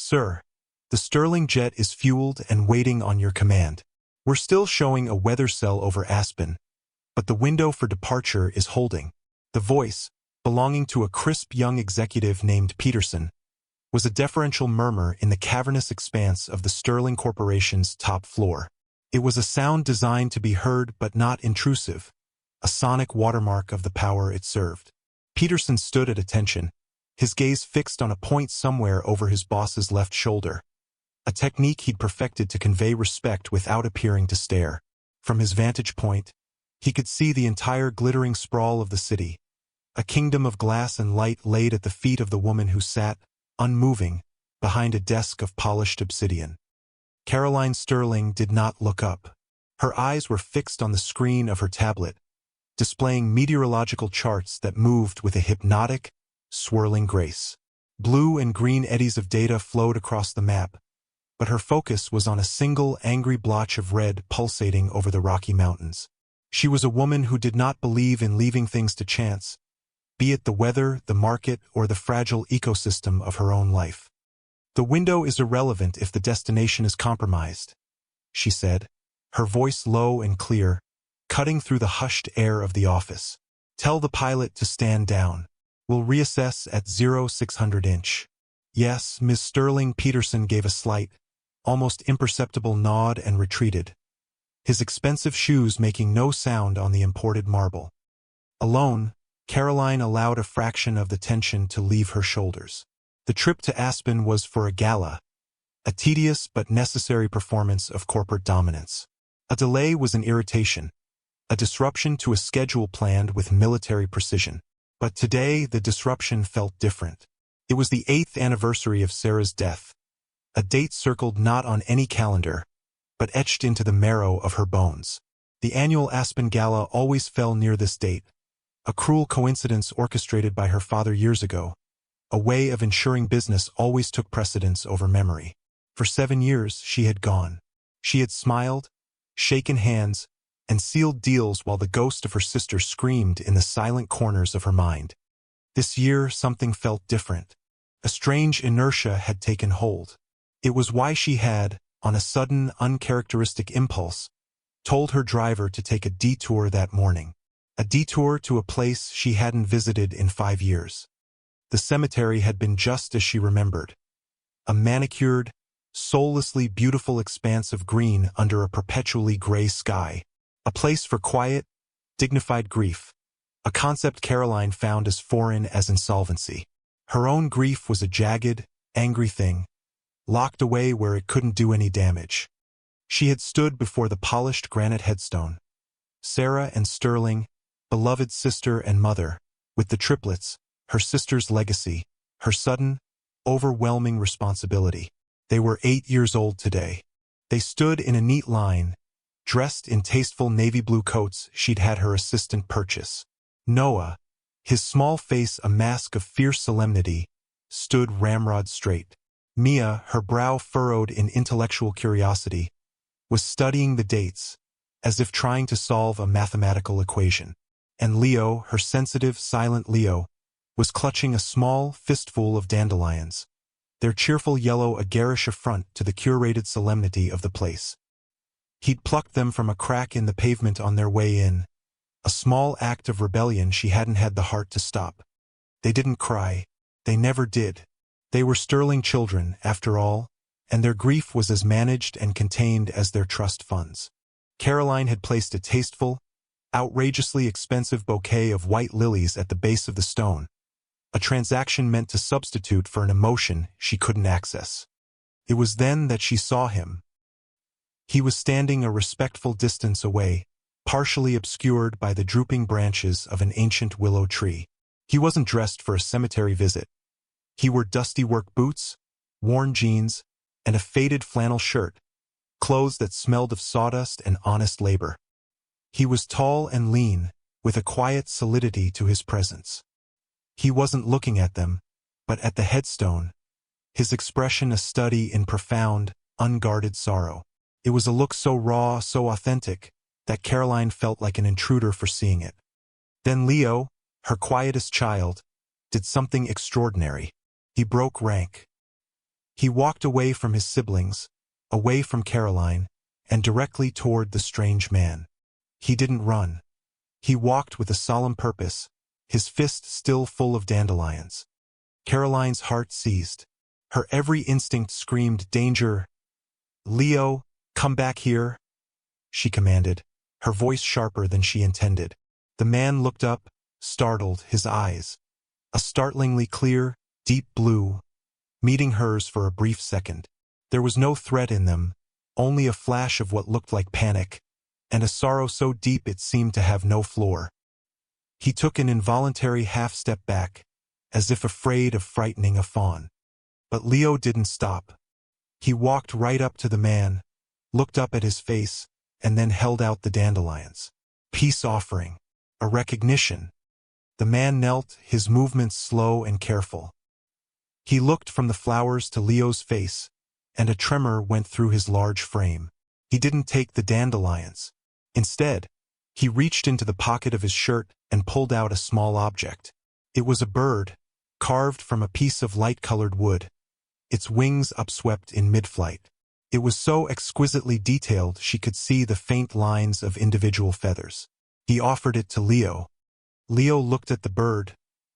Sir, the Sterling jet is fueled and waiting on your command. We're still showing a weather cell over Aspen, but the window for departure is holding. The voice, belonging to a crisp young executive named Peterson, was a deferential murmur in the cavernous expanse of the Sterling Corporation's top floor. It was a sound designed to be heard but not intrusive, a sonic watermark of the power it served. Peterson stood at attention, his gaze fixed on a point somewhere over his boss's left shoulder, a technique he'd perfected to convey respect without appearing to stare. From his vantage point, he could see the entire glittering sprawl of the city, a kingdom of glass and light laid at the feet of the woman who sat, unmoving, behind a desk of polished obsidian. Caroline Sterling did not look up. Her eyes were fixed on the screen of her tablet, displaying meteorological charts that moved with a hypnotic, swirling grace. Blue and green eddies of data flowed across the map, but her focus was on a single angry blotch of red pulsating over the Rocky Mountains. She was a woman who did not believe in leaving things to chance, be it the weather, the market, or the fragile ecosystem of her own life. The window is irrelevant if the destination is compromised, she said, her voice low and clear, cutting through the hushed air of the office. Tell the pilot to stand down. We'll reassess at 0600 inch. Yes, Ms. Sterling. Peterson gave a slight, almost imperceptible nod and retreated, his expensive shoes making no sound on the imported marble. Alone, Caroline allowed a fraction of the tension to leave her shoulders. The trip to Aspen was for a gala, a tedious but necessary performance of corporate dominance. A delay was an irritation, a disruption to a schedule planned with military precision. But today the disruption felt different. It was the 8th anniversary of Sarah's death, a date circled not on any calendar, but etched into the marrow of her bones. The annual Aspen Gala always fell near this date, a cruel coincidence orchestrated by her father years ago. A way of ensuring business always took precedence over memory. For 7 years she had gone. She had smiled, shaken hands, and sealed deals while the ghost of her sister screamed in the silent corners of her mind. This year something felt different. A strange inertia had taken hold. It was why she had, on a sudden, uncharacteristic impulse, told her driver to take a detour that morning. A detour to a place she hadn't visited in 5 years. The cemetery had been just as she remembered. A manicured, soullessly beautiful expanse of green under a perpetually gray sky. A place for quiet, dignified grief. A concept Caroline found as foreign as insolvency. Her own grief was a jagged, angry thing, locked away where it couldn't do any damage. She had stood before the polished granite headstone. Sarah and Sterling, beloved sister and mother, with the triplets, her sister's legacy, her sudden, overwhelming responsibility. They were 8 years old today. They stood in a neat line, dressed in tasteful navy blue coats she'd had her assistant purchase. Noah, his small face a mask of fierce solemnity, stood ramrod straight. Mia, her brow furrowed in intellectual curiosity, was studying the dates, as if trying to solve a mathematical equation. And Leo, her sensitive, silent Leo, was clutching a small fistful of dandelions, their cheerful yellow a garish affront to the curated solemnity of the place. He'd plucked them from a crack in the pavement on their way in, a small act of rebellion she hadn't had the heart to stop. They didn't cry. They never did. They were Sterling children, after all, and their grief was as managed and contained as their trust funds. Caroline had placed a tasteful, outrageously expensive bouquet of white lilies at the base of the stone, a transaction meant to substitute for an emotion she couldn't access. It was then that she saw him. He was standing a respectful distance away, partially obscured by the drooping branches of an ancient willow tree. He wasn't dressed for a cemetery visit. He wore dusty work boots, worn jeans, and a faded flannel shirt, clothes that smelled of sawdust and honest labor. He was tall and lean, with a quiet solidity to his presence. He wasn't looking at them, but at the headstone, his expression a study in profound, unguarded sorrow. It was a look so raw, so authentic, that Caroline felt like an intruder for seeing it. Then Leo, her quietest child, did something extraordinary. He broke rank. He walked away from his siblings, away from Caroline, and directly toward the strange man. He didn't run. He walked with a solemn purpose, his fist still full of dandelions. Caroline's heart seized. Her every instinct screamed danger. "Leo, come back here," she commanded, her voice sharper than she intended. The man looked up, startled, his eyes, a startlingly clear, deep blue, meeting hers for a brief second. There was no threat in them, only a flash of what looked like panic, and a sorrow so deep it seemed to have no floor. He took an involuntary half-step back, as if afraid of frightening a fawn. But Leo didn't stop. He walked right up to the man, looked up at his face, and then held out the dandelions. Peace offering. A recognition. The man knelt, his movements slow and careful. He looked from the flowers to Leo's face, and a tremor went through his large frame. He didn't take the dandelions. Instead, he reached into the pocket of his shirt and pulled out a small object. It was a bird, carved from a piece of light-colored wood, its wings upswept in mid-flight. It was so exquisitely detailed she could see the faint lines of individual feathers. He offered it to Leo. Leo looked at the bird,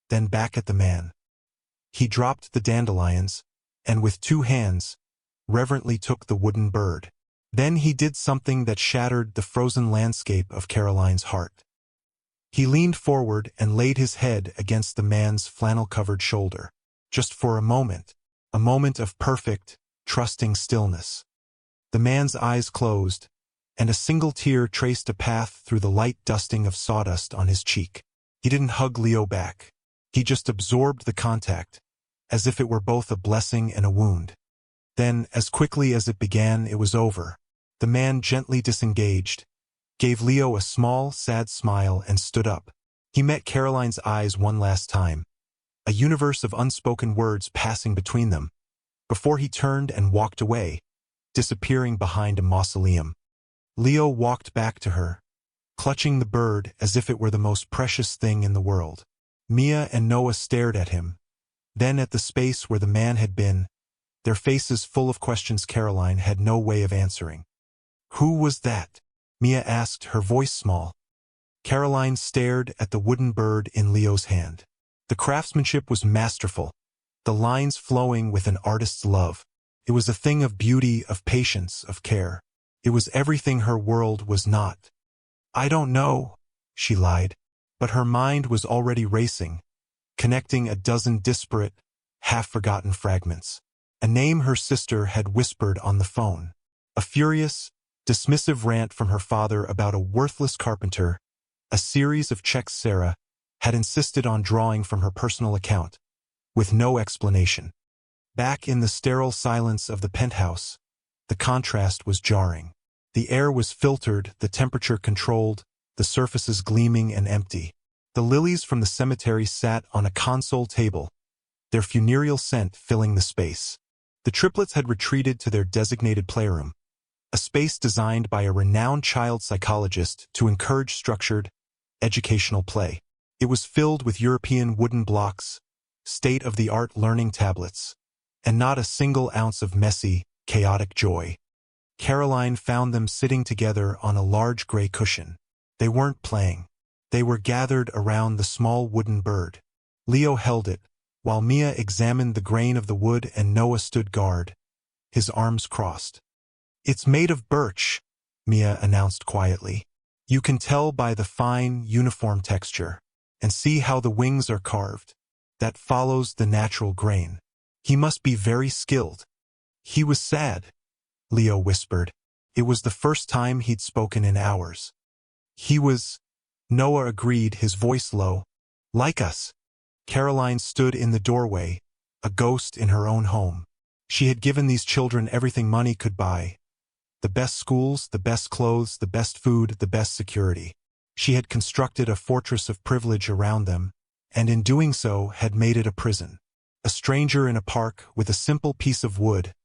then back at the man. He dropped the dandelions, and with two hands, reverently took the wooden bird. Then he did something that shattered the frozen landscape of Caroline's heart. He leaned forward and laid his head against the man's flannel-covered shoulder. Just for a moment of perfect, trusting stillness. The man's eyes closed, and a single tear traced a path through the light dusting of sawdust on his cheek. He didn't hug Leo back. He just absorbed the contact, as if it were both a blessing and a wound. Then, as quickly as it began, it was over. The man gently disengaged, gave Leo a small, sad smile, and stood up. He met Caroline's eyes one last time, a universe of unspoken words passing between them, before he turned and walked away, disappearing behind a mausoleum. Leo walked back to her, clutching the bird as if it were the most precious thing in the world. Mia and Noah stared at him, then at the space where the man had been, their faces full of questions Caroline had no way of answering. "Who was that?" Mia asked, her voice small. Caroline stared at the wooden bird in Leo's hand. The craftsmanship was masterful, the lines flowing with an artist's love. It was a thing of beauty, of patience, of care. It was everything her world was not. "I don't know," she lied, but her mind was already racing, connecting a dozen disparate, half-forgotten fragments. A name her sister had whispered on the phone. A furious, dismissive rant from her father about a worthless carpenter, a series of checks Sarah had insisted on drawing from her personal account, with no explanation. Back in the sterile silence of the penthouse, the contrast was jarring. The air was filtered, the temperature controlled, the surfaces gleaming and empty. The lilies from the cemetery sat on a console table, their funereal scent filling the space. The triplets had retreated to their designated playroom, a space designed by a renowned child psychologist to encourage structured, educational play. It was filled with European wooden blocks, state-of-the-art learning tablets, and not a single ounce of messy, chaotic joy. Caroline found them sitting together on a large gray cushion. They weren't playing. They were gathered around the small wooden bird. Leo held it, while Mia examined the grain of the wood and Noah stood guard, his arms crossed. "It's made of birch," Mia announced quietly. "You can tell by the fine, uniform texture. And see how the wings are carved. That follows the natural grain. He must be very skilled." "He was sad," Leo whispered. It was the first time he'd spoken in hours. "He was," Noah agreed, his voice low. "Like us." Caroline stood in the doorway, a ghost in her own home. She had given these children everything money could buy. The best schools, the best clothes, the best food, the best security. She had constructed a fortress of privilege around them, and in doing so had made it a prison. A stranger in a park with a simple piece of wood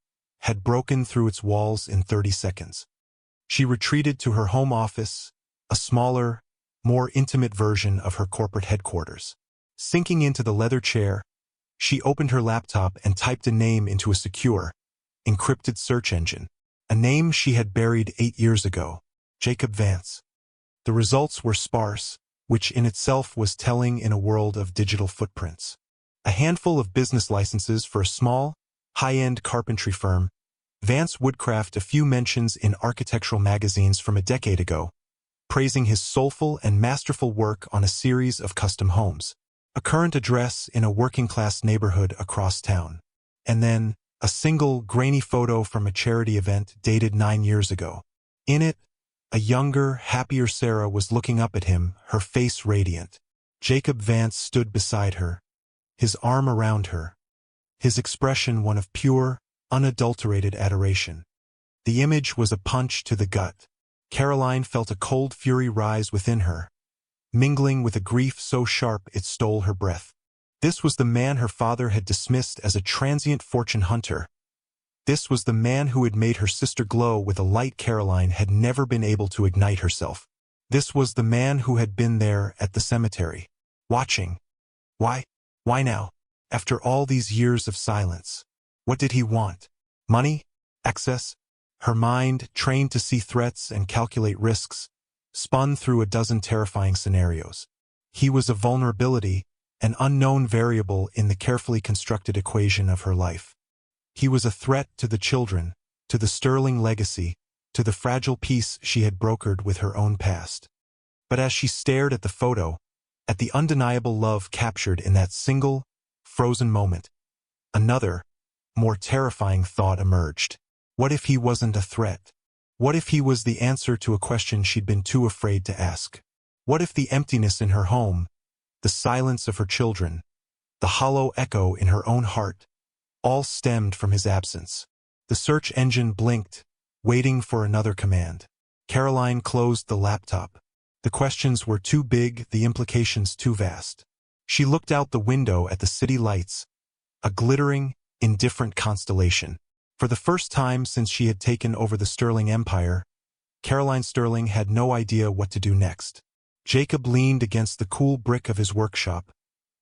had broken through its walls in 30 seconds. She retreated to her home office, a smaller, more intimate version of her corporate headquarters. Sinking into the leather chair, She opened her laptop and typed a name into a secure, encrypted search engine. A name she had buried 8 years ago. Jacob Vance. The results were sparse, which in itself was telling in a world of digital footprints. A handful of business licenses for a small, high-end carpentry firm, Vance Woodcraft, a few mentions in architectural magazines from a decade ago, praising his soulful and masterful work on a series of custom homes. A current address in a working-class neighborhood across town. And then, a single, grainy photo from a charity event dated 9 years ago. In it, a younger, happier Sarah was looking up at him, her face radiant. Jacob Vance stood beside her, his arm around her, his expression one of pure, unadulterated adoration. The image was a punch to the gut. Caroline felt a cold fury rise within her, mingling with a grief so sharp it stole her breath. This was the man her father had dismissed as a transient fortune hunter. This was the man who had made her sister glow with a light Caroline had never been able to ignite herself. This was the man who had been there at the cemetery, watching. Why? Why now? After all these years of silence. What did he want? Money? Access? Her mind, trained to see threats and calculate risks, spun through a dozen terrifying scenarios. He was a vulnerability, an unknown variable in the carefully constructed equation of her life. He was a threat to the children, to the sterling legacy, to the fragile peace she had brokered with her own past. But as she stared at the photo, at the undeniable love captured in that single, frozen moment, another, more terrifying thought emerged. What if he wasn't a threat? What if he was the answer to a question she'd been too afraid to ask? What if the emptiness in her home, the silence of her children, the hollow echo in her own heart, all stemmed from his absence? The search engine blinked, waiting for another command. Caroline closed the laptop. The questions were too big, the implications too vast. She looked out the window at the city lights, a glittering, indifferent constellation. For the first time since she had taken over the Sterling Empire, Caroline Sterling had no idea what to do next. Jacob leaned against the cool brick of his workshop,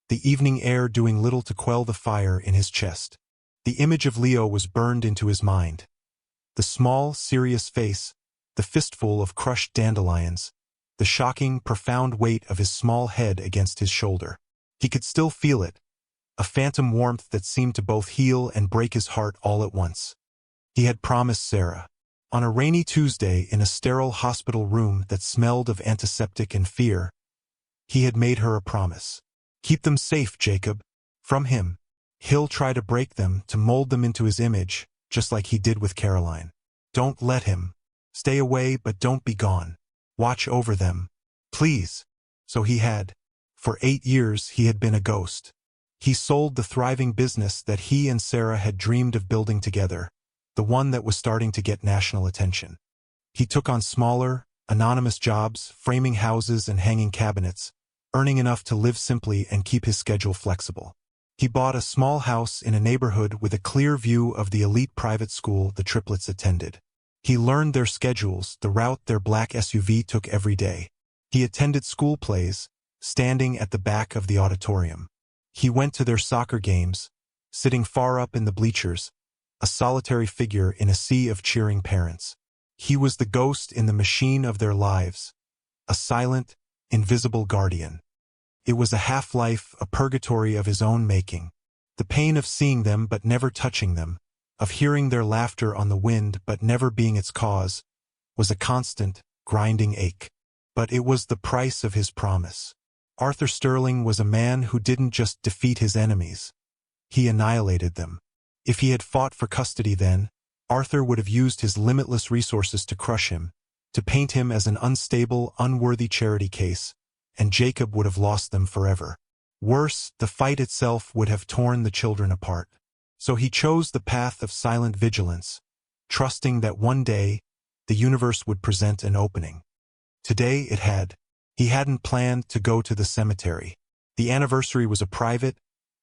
the evening air doing little to quell the fire in his chest. The image of Leo was burned into his mind. The small, serious face, the fistful of crushed dandelions, the shocking, profound weight of his small head against his shoulder. He could still feel it, a phantom warmth that seemed to both heal and break his heart all at once. He had promised Sarah. On a rainy Tuesday in a sterile hospital room that smelled of antiseptic and fear, he had made her a promise. Keep them safe, Jacob. From him. He'll try to break them, to mold them into his image, just like he did with Caroline. Don't let him. Stay away, but don't be gone. Watch over them. Please. So he had. For 8 years he had been a ghost. He sold the thriving business that he and Sarah had dreamed of building together, the one that was starting to get national attention. He took on smaller, anonymous jobs, framing houses and hanging cabinets, earning enough to live simply and keep his schedule flexible. He bought a small house in a neighborhood with a clear view of the elite private school the triplets attended. He learned their schedules, the route their black SUV took every day. He attended school plays, standing at the back of the auditorium. He went to their soccer games, sitting far up in the bleachers, a solitary figure in a sea of cheering parents. He was the ghost in the machine of their lives, a silent, invisible guardian. It was a half-life, a purgatory of his own making. The pain of seeing them but never touching them, of hearing their laughter on the wind but never being its cause, was a constant, grinding ache. But it was the price of his promise. Arthur Sterling was a man who didn't just defeat his enemies. He annihilated them. If he had fought for custody then, Arthur would have used his limitless resources to crush him, to paint him as an unstable, unworthy charity case, and Jacob would have lost them forever. Worse, the fight itself would have torn the children apart. So he chose the path of silent vigilance, trusting that one day, the universe would present an opening. Today it had. He hadn't planned to go to the cemetery. The anniversary was a private,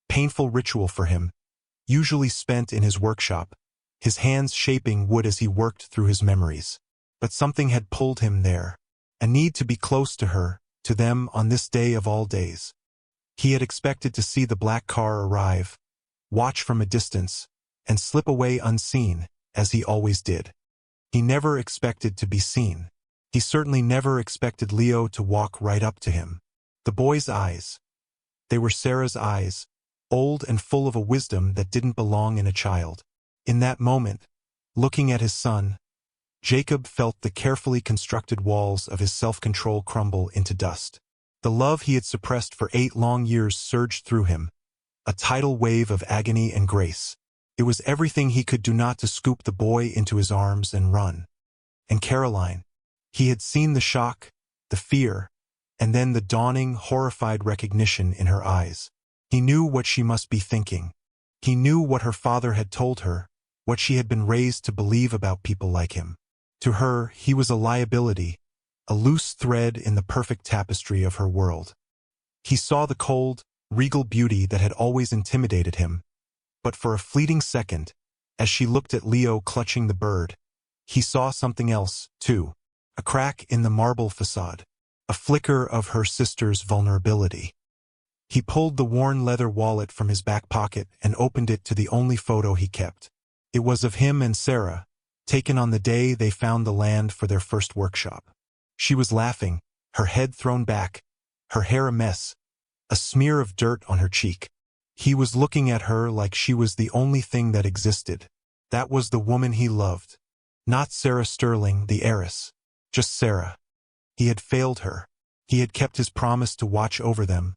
painful ritual for him, usually spent in his workshop, his hands shaping wood as he worked through his memories. But something had pulled him there, a need to be close to her, to them on this day of all days. He had expected to see the black car arrive, watch from a distance, and slip away unseen, as he always did. He never expected to be seen. He certainly never expected Leo to walk right up to him. The boy's eyes. They were Sarah's eyes, old and full of a wisdom that didn't belong in a child. In that moment, looking at his son, Jacob felt the carefully constructed walls of his self-control crumble into dust. The love he had suppressed for 8 long years surged through him, a tidal wave of agony and grace. It was everything he could do not to scoop the boy into his arms and run. And Caroline. He had seen the shock, the fear, and then the dawning, horrified recognition in her eyes. He knew what she must be thinking. He knew what her father had told her, what she had been raised to believe about people like him. To her, he was a liability, a loose thread in the perfect tapestry of her world. He saw the cold, regal beauty that had always intimidated him, but for a fleeting second, as she looked at Leo clutching the bird, he saw something else, too. A crack in the marble facade, a flicker of her sister's vulnerability. He pulled the worn leather wallet from his back pocket and opened it to the only photo he kept. It was of him and Sarah, taken on the day they found the land for their first workshop. She was laughing, her head thrown back, her hair a mess, a smear of dirt on her cheek. He was looking at her like she was the only thing that existed. That was the woman he loved. Not Sarah Sterling, the heiress. Just Sarah. He had failed her. He had kept his promise to watch over them.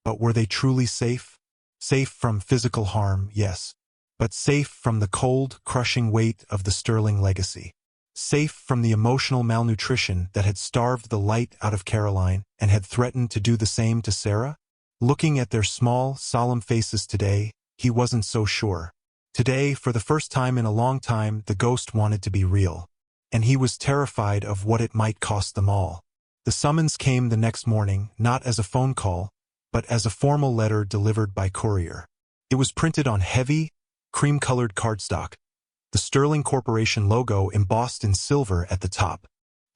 But were they truly safe? Safe from physical harm, yes. But safe from the cold, crushing weight of the Sterling legacy. Safe from the emotional malnutrition that had starved the light out of Caroline and had threatened to do the same to Sarah? Looking at their small, solemn faces today, he wasn't so sure. Today, for the first time in a long time, the ghost wanted to be real. And he was terrified of what it might cost them all. The summons came the next morning, not as a phone call, but as a formal letter delivered by courier. It was printed on heavy, cream-colored cardstock, the Sterling Corporation logo embossed in silver at the top.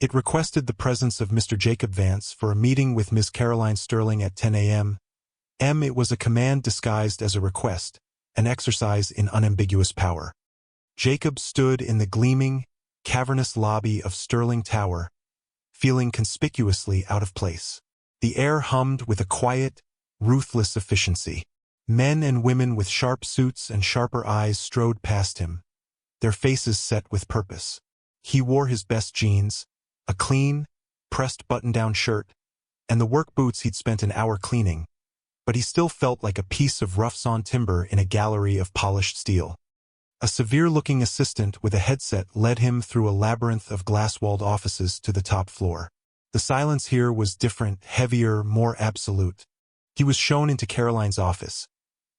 It requested the presence of Mr. Jacob Vance for a meeting with Miss Caroline Sterling at 10 a.m. It was a command disguised as a request, an exercise in unambiguous power. Jacob stood in the gleaming, cavernous lobby of Sterling Tower, feeling conspicuously out of place. The air hummed with a quiet, ruthless efficiency. Men and women with sharp suits and sharper eyes strode past him, their faces set with purpose. He wore his best jeans, a clean, pressed button-down shirt, and the work boots he'd spent an hour cleaning, but he still felt like a piece of rough-sawn timber in a gallery of polished steel. A severe-looking assistant with a headset led him through a labyrinth of glass-walled offices to the top floor. The silence here was different, heavier, more absolute. He was shown into Caroline's office,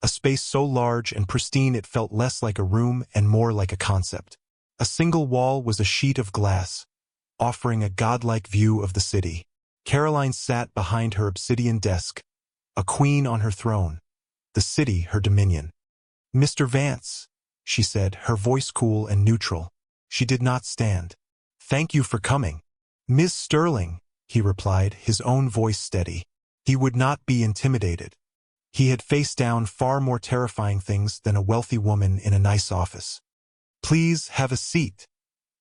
a space so large and pristine it felt less like a room and more like a concept. A single wall was a sheet of glass, offering a godlike view of the city. Caroline sat behind her obsidian desk, a queen on her throne, the city her dominion. "Mr. Vance," she said, her voice cool and neutral. She did not stand. "Thank you for coming." "Miss Sterling," he replied, his own voice steady. He would not be intimidated. He had faced down far more terrifying things than a wealthy woman in a nice office. "Please have a seat."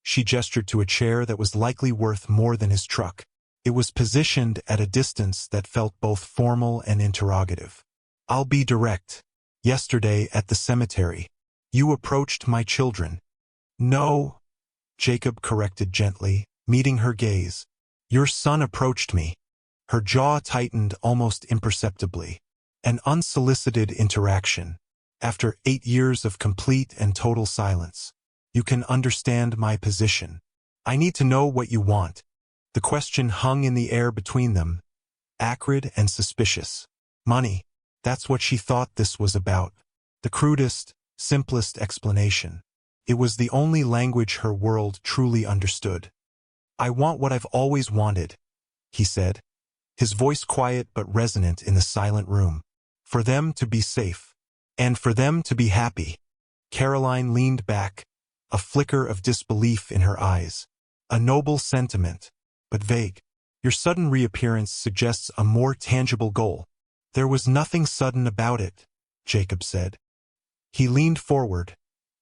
She gestured to a chair that was likely worth more than his truck. It was positioned at a distance that felt both formal and interrogative. "I'll be direct. Yesterday at the cemetery, you approached my children." "No," Jacob corrected gently, meeting her gaze. "Your son approached me." Her jaw tightened almost imperceptibly. An unsolicited interaction. After 8 years of complete and total silence. "You can understand my position. I need to know what you want." The question hung in the air between them, acrid and suspicious. Money. That's what she thought this was about. The crudest, simplest explanation. It was the only language her world truly understood. "I want what I've always wanted," he said, his voice quiet but resonant in the silent room. "For them to be safe. And for them to be happy." Caroline leaned back, a flicker of disbelief in her eyes. "A noble sentiment, but vague. Your sudden reappearance suggests a more tangible goal." "There was nothing sudden about it," Jacob said. He leaned forward,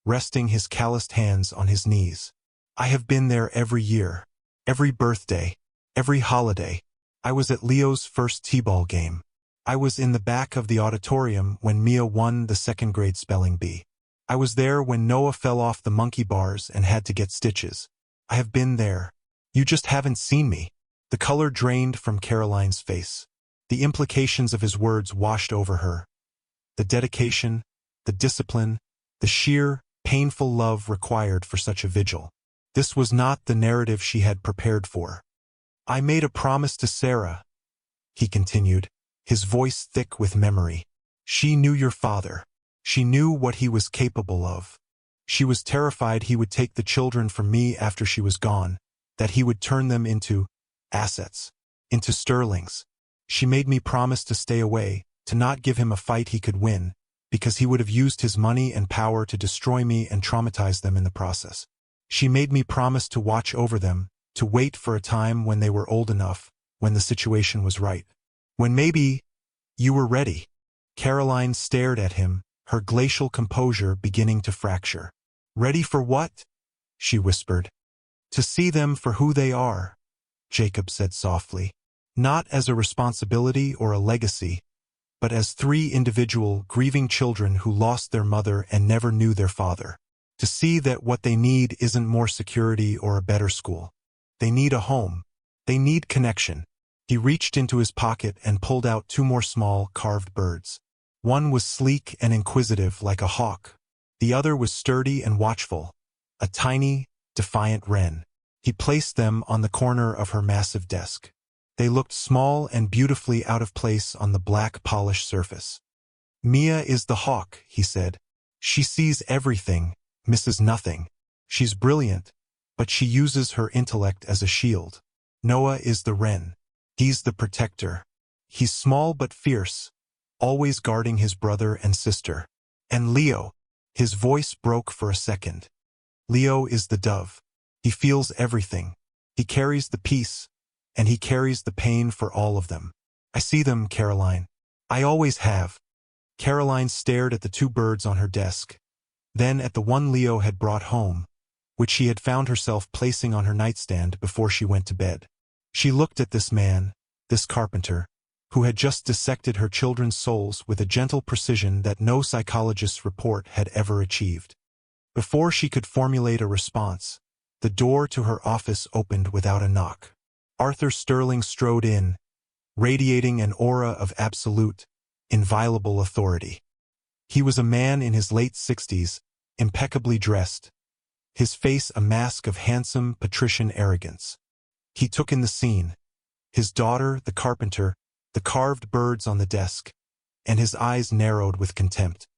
resting his calloused hands on his knees. I have been there every year, every birthday, every holiday. I was at Leo's first t-ball game. I was in the back of the auditorium when Mia won the second-grade spelling bee. I was there when Noah fell off the monkey bars and had to get stitches. I have been there. You just haven't seen me. The color drained from Caroline's face. The implications of his words washed over her. The dedication, the discipline, the sheer, painful love required for such a vigil. This was not the narrative she had prepared for. I made a promise to Sarah, he continued, his voice thick with memory. She knew your father. She knew what he was capable of. She was terrified he would take the children from me after she was gone, that he would turn them into assets, into sterlings. She made me promise to stay away, to not give him a fight he could win, because he would have used his money and power to destroy me and traumatize them in the process. She made me promise to watch over them, to wait for a time when they were old enough, when the situation was right. When maybe you were ready. Caroline stared at him, her glacial composure beginning to fracture. Ready for what? She whispered. To see them for who they are, Jacob said softly. Not as a responsibility or a legacy, but as three individual, grieving children who lost their mother and never knew their father. To see that what they need isn't more security or a better school. They need a home. They need connection. He reached into his pocket and pulled out two more small, carved birds. One was sleek and inquisitive like a hawk. The other was sturdy and watchful, a tiny, defiant wren. He placed them on the corner of her massive desk. They looked small and beautifully out of place on the black polished surface. Mia is the hawk, he said. She sees everything, misses nothing. She's brilliant, but she uses her intellect as a shield. Noah is the wren. He's the protector. He's small but fierce, always guarding his brother and sister. And Leo, his voice broke for a second. Leo is the dove. He feels everything. He carries the peace, and he carries the pain for all of them. I see them, Caroline. I always have. Caroline stared at the two birds on her desk, then at the one Leo had brought home, which she had found herself placing on her nightstand before she went to bed. She looked at this man, this carpenter, who had just dissected her children's souls with a gentle precision that no psychologist's report had ever achieved. Before she could formulate a response, the door to her office opened without a knock. Arthur Sterling strode in, radiating an aura of absolute, inviolable authority. He was a man in his late 60s, impeccably dressed, his face a mask of handsome, patrician arrogance. He took in the scene, his daughter, the carpenter, the carved birds on the desk, and his eyes narrowed with contempt.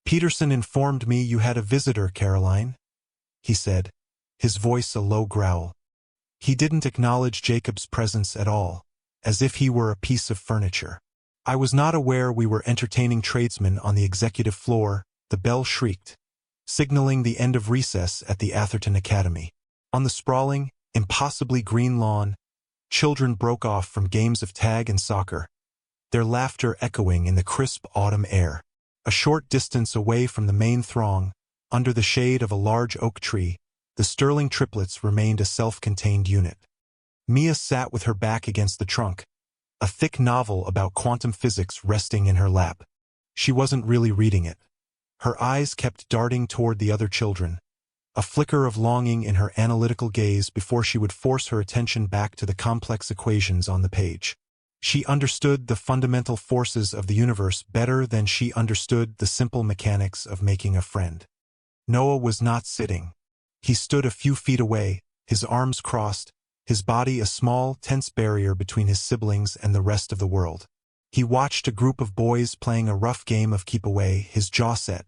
Peterson informed me you had a visitor, Caroline, he said, his voice a low growl. He didn't acknowledge Jacob's presence at all, as if he were a piece of furniture. I was not aware we were entertaining tradesmen on the executive floor, the bell shrieked, signaling the end of recess at the Atherton Academy. On the sprawling, impossibly green lawn, children broke off from games of tag and soccer, their laughter echoing in the crisp autumn air. A short distance away from the main throng, under the shade of a large oak tree, the Sterling triplets remained a self-contained unit. Mia sat with her back against the trunk, a thick novel about quantum physics resting in her lap. She wasn't really reading it. Her eyes kept darting toward the other children, a flicker of longing in her analytical gaze before she would force her attention back to the complex equations on the page. She understood the fundamental forces of the universe better than she understood the simple mechanics of making a friend. Noah was not sitting. He stood a few feet away, his arms crossed, his body a small, tense barrier between his siblings and the rest of the world. He watched a group of boys playing a rough game of keep away, his jaw set.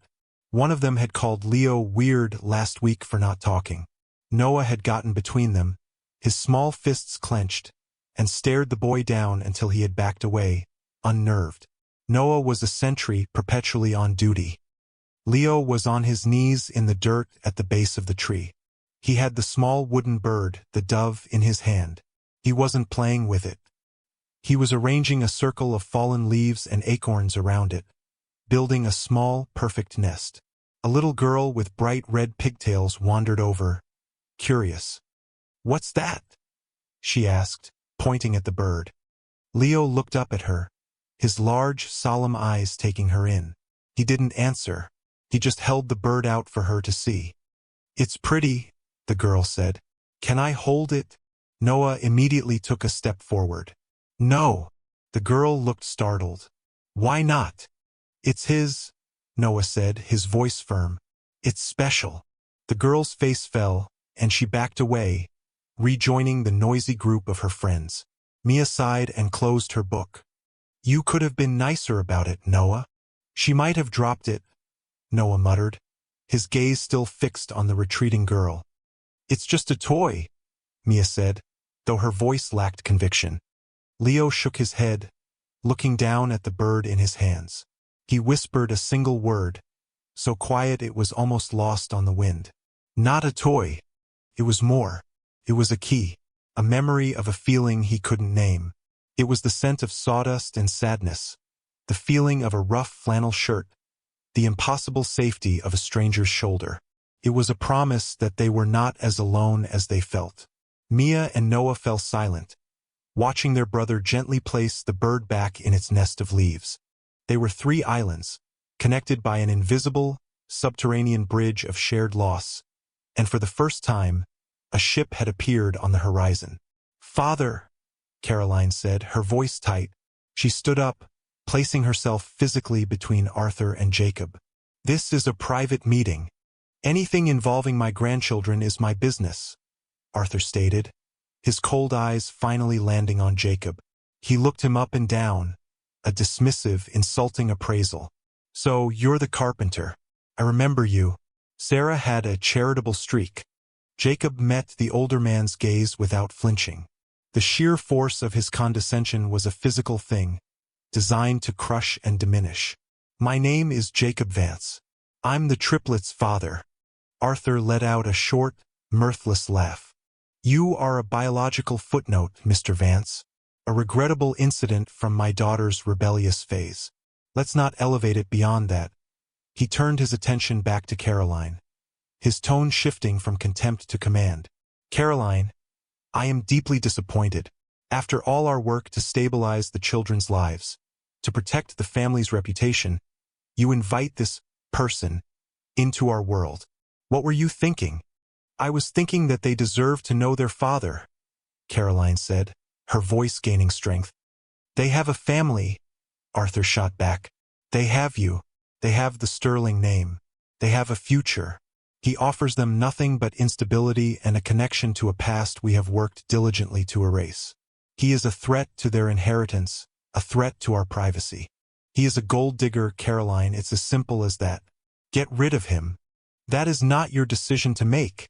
One of them had called Leo weird last week for not talking. Noah had gotten between them, his small fists clenched, and stared the boy down until he had backed away, unnerved. Noah was a sentry perpetually on duty. Leo was on his knees in the dirt at the base of the tree. He had the small wooden bird, the dove, in his hand. He wasn't playing with it. He was arranging a circle of fallen leaves and acorns around it, building a small, perfect nest. A little girl with bright red pigtails wandered over, curious. "What's that?" she asked, pointing at the bird. Leo looked up at her, his large, solemn eyes taking her in. He didn't answer. He just held the bird out for her to see. "It's pretty," the girl said. "Can I hold it?" Noah immediately took a step forward. "No." The girl looked startled. "Why not?" "It's his," Noah said, his voice firm. "It's special." The girl's face fell, and she backed away, rejoining the noisy group of her friends. Mia sighed and closed her book. "You could have been nicer about it, Noah." "She might have dropped it," Noah muttered, his gaze still fixed on the retreating girl. "It's just a toy," Mia said, though her voice lacked conviction. Leo shook his head, looking down at the bird in his hands. He whispered a single word, so quiet it was almost lost on the wind. "Not a toy." It was more. It was a key, a memory of a feeling he couldn't name. It was the scent of sawdust and sadness, the feeling of a rough flannel shirt, the impossible safety of a stranger's shoulder. It was a promise that they were not as alone as they felt. Mia and Noah fell silent, watching their brother gently place the bird back in its nest of leaves. They were 3 islands, connected by an invisible, subterranean bridge of shared loss, and for the first time, a ship had appeared on the horizon. "Father," Caroline said, her voice tight. She stood up, placing herself physically between Arthur and Jacob. "This is a private meeting. Anything involving my grandchildren is my business," Arthur stated, his cold eyes finally landing on Jacob. He looked him up and down, a dismissive, insulting appraisal. "So, you're the carpenter. I remember you." Sarah had a charitable streak. Jacob met the older man's gaze without flinching. The sheer force of his condescension was a physical thing, designed to crush and diminish. "My name is Jacob Vance. I'm the triplets' father." Arthur let out a short, mirthless laugh. "You are a biological footnote, Mr. Vance. A regrettable incident from my daughter's rebellious phase. Let's not elevate it beyond that." He turned his attention back to Caroline, his tone shifting from contempt to command. "Caroline, I am deeply disappointed. After all our work to stabilize the children's lives, to protect the family's reputation, you invite this person into our world. What were you thinking?" "I was thinking that they deserve to know their father," Caroline said, her voice gaining strength. "They have a family," Arthur shot back. "They have you. They have the Sterling name. They have a future. He offers them nothing but instability and a connection to a past we have worked diligently to erase. He is a threat to their inheritance, a threat to our privacy. He is a gold digger, Caroline. It's as simple as that. Get rid of him." "That is not your decision to make,"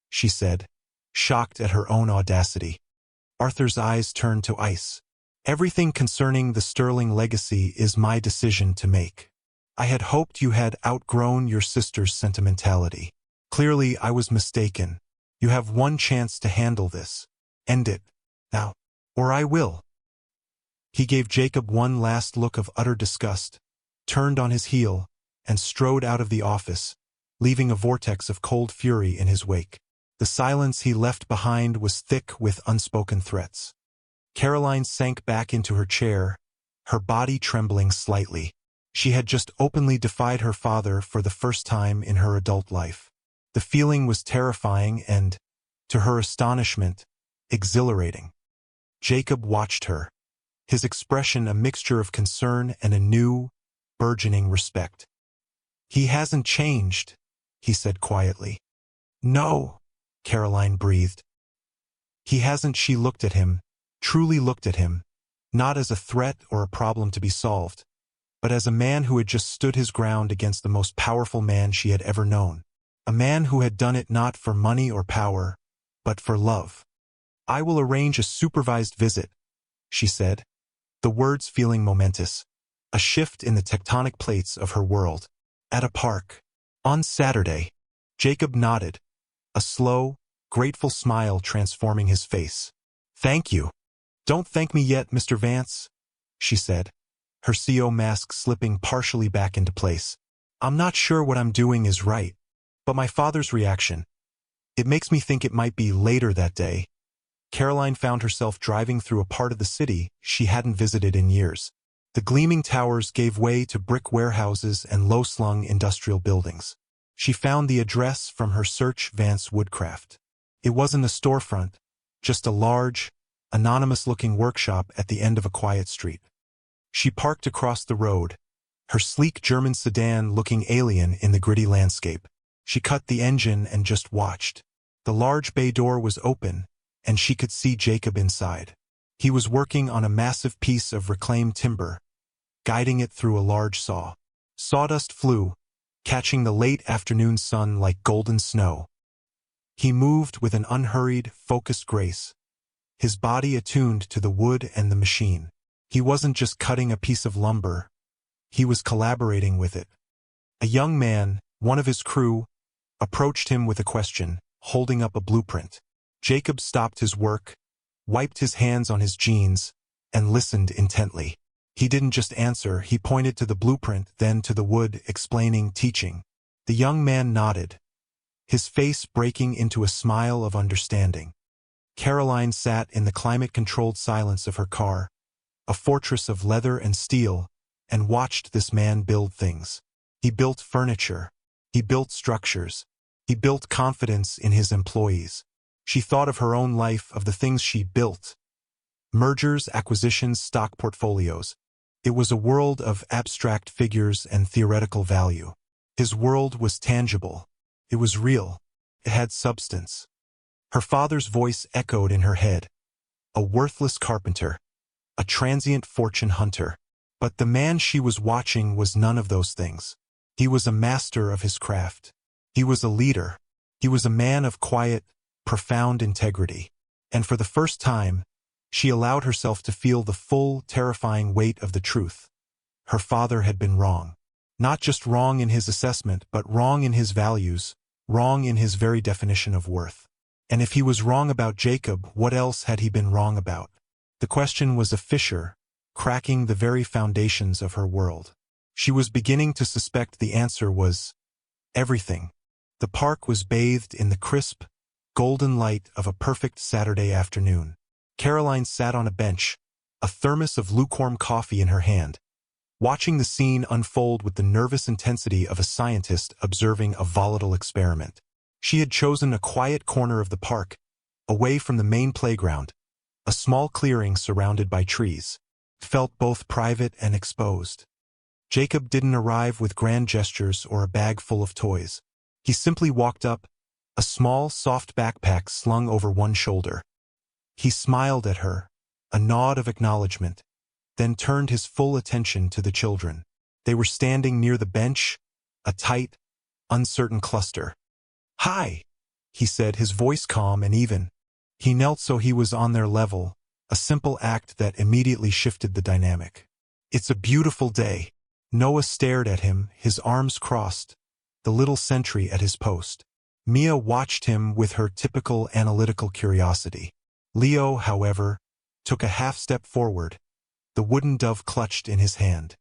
she said, shocked at her own audacity. Arthur's eyes turned to ice. "Everything concerning the Sterling legacy is my decision to make. I had hoped you had outgrown your sister's sentimentality. Clearly, I was mistaken. You have one chance to handle this. End it. Now. Or I will." He gave Jacob one last look of utter disgust, turned on his heel, and strode out of the office, leaving a vortex of cold fury in his wake. The silence he left behind was thick with unspoken threats. Caroline sank back into her chair, her body trembling slightly. She had just openly defied her father for the first time in her adult life. The feeling was terrifying and, to her astonishment, exhilarating. Jacob watched her, his expression a mixture of concern and a new, burgeoning respect. "He hasn't changed," he said quietly. "No," Caroline breathed. "He hasn't." She looked at him, truly looked at him, not as a threat or a problem to be solved, but as a man who had just stood his ground against the most powerful man she had ever known. A man who had done it not for money or power, but for love. "I will arrange a supervised visit," she said, the words feeling momentous, a shift in the tectonic plates of her world. "At a park. On Saturday." Jacob nodded, a slow, grateful smile transforming his face. "Thank you." "Don't thank me yet, Mr. Vance," she said, her CO mask slipping partially back into place. I'm not sure what I'm doing is right. But my father's reaction, it makes me think it might be later that day. Caroline found herself driving through a part of the city she hadn't visited in years. The gleaming towers gave way to brick warehouses and low-slung industrial buildings. She found the address from her search Vance Woodcraft. It wasn't a storefront, just a large, anonymous-looking workshop at the end of a quiet street. She parked across the road, her sleek German sedan looking alien in the gritty landscape. She cut the engine and just watched. The large bay door was open, and she could see Jacob inside. He was working on a massive piece of reclaimed timber, guiding it through a large saw. Sawdust flew, catching the late afternoon sun like golden snow. He moved with an unhurried, focused grace, his body attuned to the wood and the machine. He wasn't just cutting a piece of lumber, he was collaborating with it. A young man, one of his crew, approached him with a question, holding up a blueprint. Jacob stopped his work, wiped his hands on his jeans, and listened intently. He didn't just answer, he pointed to the blueprint, then to the wood, explaining, teaching. The young man nodded, his face breaking into a smile of understanding. Caroline sat in the climate-controlled silence of her car, a fortress of leather and steel, and watched this man build things. He built furniture. He built structures. He built confidence in his employees. She thought of her own life, of the things she built. Mergers, acquisitions, stock portfolios. It was a world of abstract figures and theoretical value. His world was tangible. It was real. It had substance. Her father's voice echoed in her head. A worthless carpenter. A transient fortune hunter. But the man she was watching was none of those things. He was a master of his craft. He was a leader. He was a man of quiet, profound integrity. And for the first time, she allowed herself to feel the full, terrifying weight of the truth. Her father had been wrong. Not just wrong in his assessment, but wrong in his values, wrong in his very definition of worth. And if he was wrong about Jacob, what else had he been wrong about? The question was a fissure, cracking the very foundations of her world. She was beginning to suspect the answer was everything. The park was bathed in the crisp, golden light of a perfect Saturday afternoon. Caroline sat on a bench, a thermos of lukewarm coffee in her hand, watching the scene unfold with the nervous intensity of a scientist observing a volatile experiment. She had chosen a quiet corner of the park, away from the main playground, a small clearing surrounded by trees. It felt both private and exposed. Jacob didn't arrive with grand gestures or a bag full of toys. He simply walked up, a small, soft backpack slung over one shoulder. He smiled at her, a nod of acknowledgement, then turned his full attention to the children. They were standing near the bench, a tight, uncertain cluster. "Hi," he said, his voice calm and even. He knelt so he was on their level, a simple act that immediately shifted the dynamic. "It's a beautiful day." Noah stared at him, his arms crossed, the little sentry at his post. Mia watched him with her typical analytical curiosity. Leo, however, took a half-step forward, the wooden dove clutched in his hand.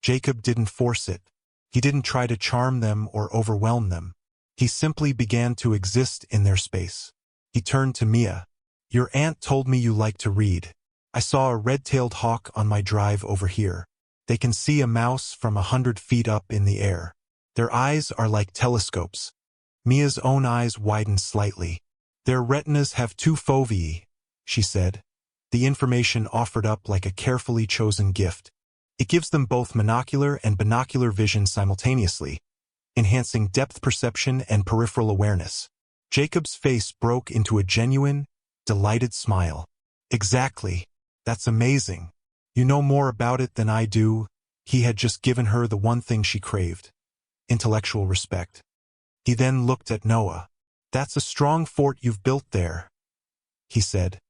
Jacob didn't force it. He didn't try to charm them or overwhelm them. He simply began to exist in their space. He turned to Mia. "Your aunt told me you like to read. I saw a red-tailed hawk on my drive over here. They can see a mouse from 100 feet up in the air. Their eyes are like telescopes." Mia's own eyes widened slightly. "Their retinas have two fovea," she said, the information offered up like a carefully chosen gift. "It gives them both monocular and binocular vision simultaneously, enhancing depth perception and peripheral awareness." Jacob's face broke into a genuine, delighted smile. "Exactly. That's amazing. You know more about it than I do." He had just given her the one thing she craved: intellectual respect. He then looked at Noah. "That's a strong fort you've built there," he said,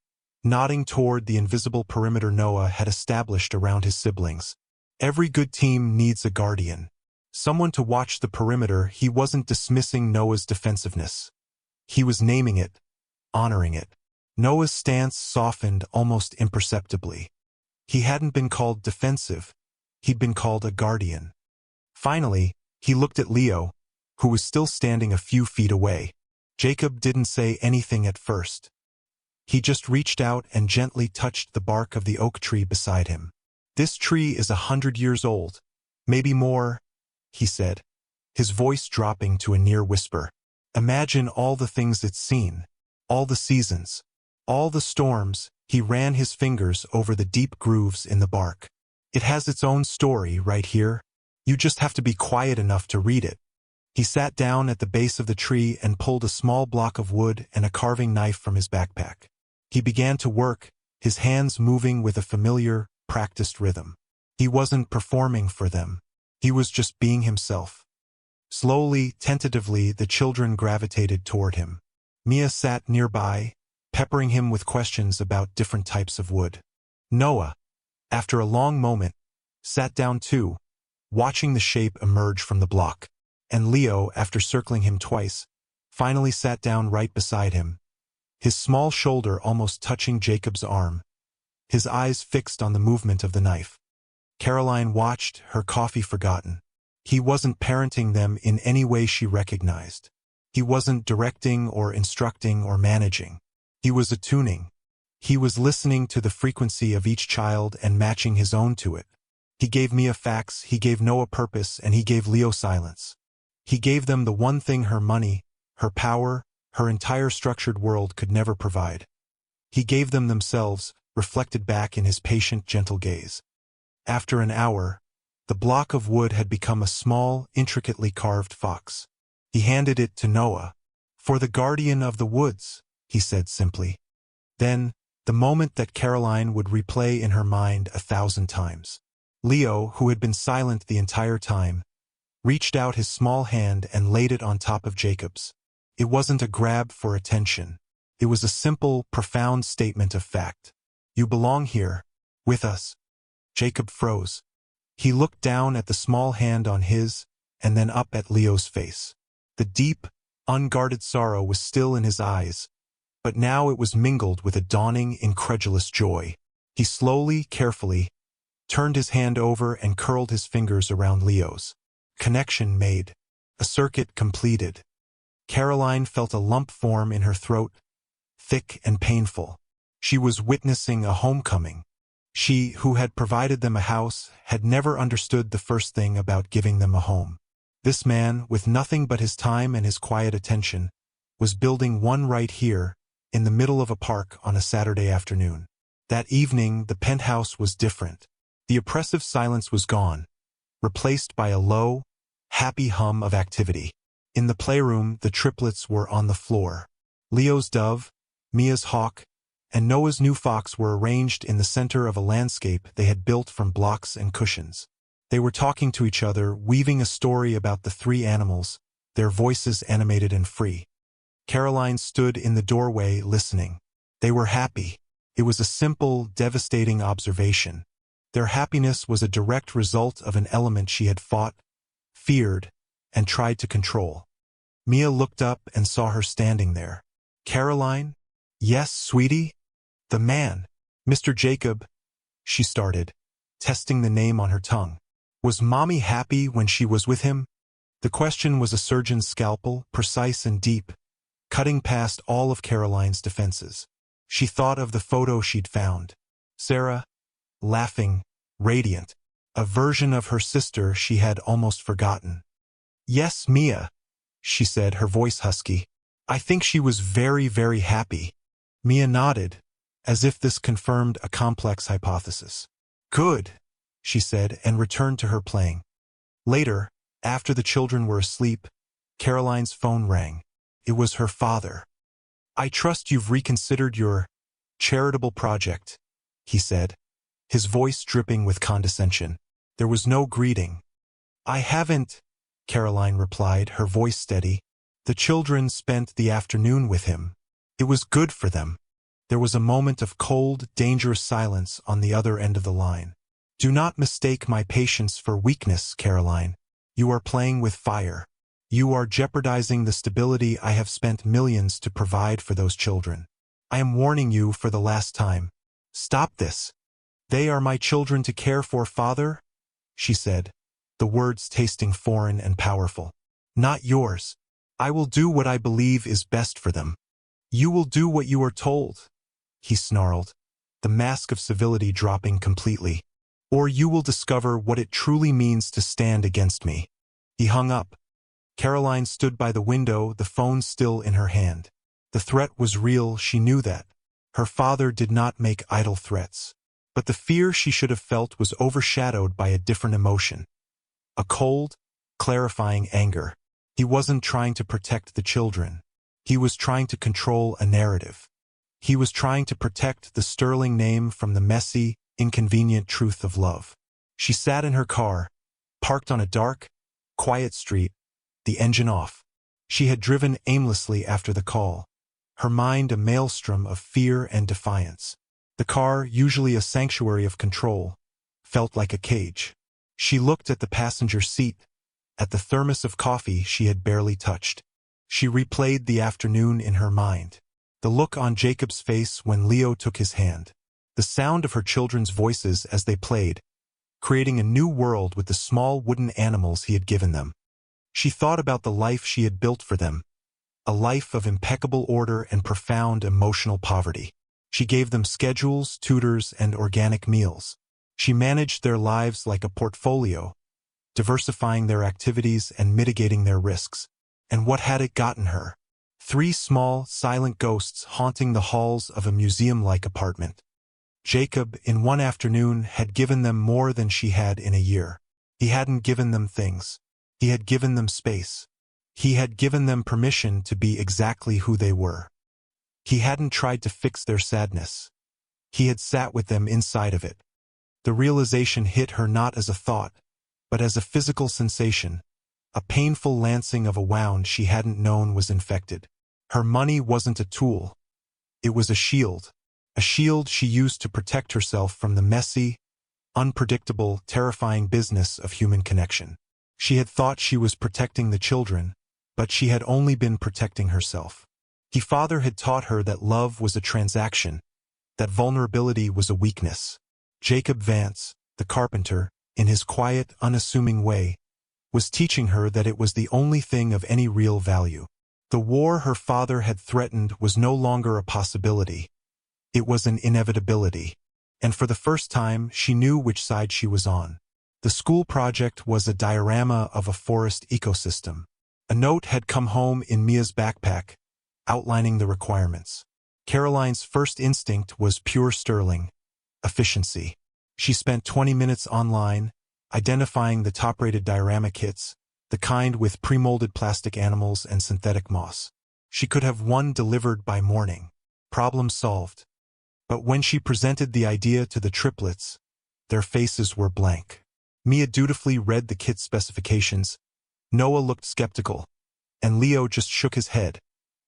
nodding toward the invisible perimeter Noah had established around his siblings. "Every good team needs a guardian. Someone to watch the perimeter." He wasn't dismissing Noah's defensiveness. He was naming it, honoring it. Noah's stance softened almost imperceptibly. He hadn't been called defensive. He'd been called a guardian. Finally, He looked at Leo, who was still standing a few feet away. Jacob didn't say anything at first. He just reached out and gently touched the bark of the oak tree beside him. "This tree is 100 years old. Maybe more," he said, his voice dropping to a near whisper. "Imagine all the things it's seen, all the seasons, all the storms." He ran his fingers over the deep grooves in the bark. "It has its own story right here. You just have to be quiet enough to read it." He sat down at the base of the tree and pulled a small block of wood and a carving knife from his backpack. He began to work, his hands moving with a familiar, practiced rhythm. He wasn't performing for them. He was just being himself. Slowly, tentatively, the children gravitated toward him. Mia sat nearby, peppering him with questions about different types of wood. Noah, after a long moment, sat down too, watching the shape emerge from the block. And Leo, after circling him twice, finally sat down right beside him, his small shoulder almost touching Jacob's arm, his eyes fixed on the movement of the knife. Caroline watched, her coffee forgotten. He wasn't parenting them in any way she recognized. He wasn't directing or instructing or managing. He was attuning. He was listening to the frequency of each child and matching his own to it. He gave Mia facts, he gave Noah purpose, and he gave Leo silence. He gave them the one thing her money, her power, her entire structured world could never provide. He gave them themselves, reflected back in his patient, gentle gaze. After an hour, the block of wood had become a small, intricately carved fox. He handed it to Noah. "For the guardian of the woods," he said simply. Then, the moment that Caroline would replay in her mind 1,000 times. Leo, who had been silent the entire time, reached out his small hand and laid it on top of Jacob's. It wasn't a grab for attention. It was a simple, profound statement of fact. "You belong here, with us." Jacob froze. He looked down at the small hand on his, and then up at Leo's face. The deep, unguarded sorrow was still in his eyes, but now it was mingled with a dawning, incredulous joy. He slowly, carefully, turned his hand over and curled his fingers around Leo's. Connection made. A circuit completed. Caroline felt a lump form in her throat, thick and painful. She was witnessing a homecoming. She, who had provided them a house, had never understood the first thing about giving them a home. This man, with nothing but his time and his quiet attention, was building one right here, in the middle of a park on a Saturday afternoon. That evening, the penthouse was different. The oppressive silence was gone, replaced by a low, happy hum of activity. In the playroom, the triplets were on the floor. Leo's dove, Mia's hawk, and Noah's new fox were arranged in the center of a landscape they had built from blocks and cushions. They were talking to each other, weaving a story about the three animals, their voices animated and free. Caroline stood in the doorway, listening. They were happy. It was a simple, devastating observation. Their happiness was a direct result of an element she had fought, feared, and tried to control. Mia looked up and saw her standing there. "Caroline?" "Yes, sweetie?" "The man, Mr. Jacob," she started, testing the name on her tongue. "Was Mommy happy when she was with him?" The question was a surgeon's scalpel, precise and deep, cutting past all of Caroline's defenses. She thought of the photo she'd found. Sarah, laughing, radiant, a version of her sister she had almost forgotten. "Yes, Mia," she said, her voice husky. "I think she was very, very happy." Mia nodded, as if this confirmed a complex hypothesis. "Good," she said, and returned to her playing. Later, after the children were asleep, Caroline's phone rang. It was her father. "I trust you've reconsidered your charitable project," he said, his voice dripping with condescension. There was no greeting. "I haven't," Caroline replied, her voice steady. "The children spent the afternoon with him. It was good for them." There was a moment of cold, dangerous silence on the other end of the line. "Do not mistake my patience for weakness, Caroline. You are playing with fire. You are jeopardizing the stability I have spent millions to provide for those children. I am warning you for the last time. Stop this." "They are my children to care for, father," she said, the words tasting foreign and powerful. Not yours. I will do what I believe is best for them. You will do what you are told, he snarled, the mask of civility dropping completely. Or you will discover what it truly means to stand against me. He hung up. Caroline stood by the window, the phone still in her hand. The threat was real, she knew that. Her father did not make idle threats. But the fear she should have felt was overshadowed by a different emotion. A cold, clarifying anger. He wasn't trying to protect the children. He was trying to control a narrative. He was trying to protect the sterling name from the messy, inconvenient truth of love. She sat in her car, parked on a dark, quiet street, the engine off. She had driven aimlessly after the call, her mind a maelstrom of fear and defiance. The car, usually a sanctuary of control, felt like a cage. She looked at the passenger seat, at the thermos of coffee she had barely touched. She replayed the afternoon in her mind. The look on Jacob's face when Leo took his hand. The sound of her children's voices as they played, creating a new world with the small wooden animals he had given them. She thought about the life she had built for them, a life of impeccable order and profound emotional poverty. She gave them schedules, tutors, and organic meals. She managed their lives like a portfolio, diversifying their activities and mitigating their risks. And what had it gotten her? 3 small, silent ghosts haunting the halls of a museum-like apartment. Jacob, in one afternoon, had given them more than she had in a year. He hadn't given them things. He had given them space. He had given them permission to be exactly who they were. He hadn't tried to fix their sadness. He had sat with them inside of it. The realization hit her not as a thought, but as a physical sensation, a painful lancing of a wound she hadn't known was infected. Her money wasn't a tool. It was a shield she used to protect herself from the messy, unpredictable, terrifying business of human connection. She had thought she was protecting the children, but she had only been protecting herself. Her father had taught her that love was a transaction, that vulnerability was a weakness. Jacob Vance, the carpenter, in his quiet, unassuming way, was teaching her that it was the only thing of any real value. The war her father had threatened was no longer a possibility. It was an inevitability. And for the first time, she knew which side she was on. The school project was a diorama of a forest ecosystem. A note had come home in Mia's backpack, outlining the requirements. Caroline's first instinct was pure sterling, efficiency. She spent 20 minutes online, identifying the top-rated diorama kits, the kind with pre-molded plastic animals and synthetic moss. She could have one delivered by morning. Problem solved. But when she presented the idea to the triplets, their faces were blank. Mia dutifully read the kit's specifications. Noah looked skeptical, and Leo just shook his head,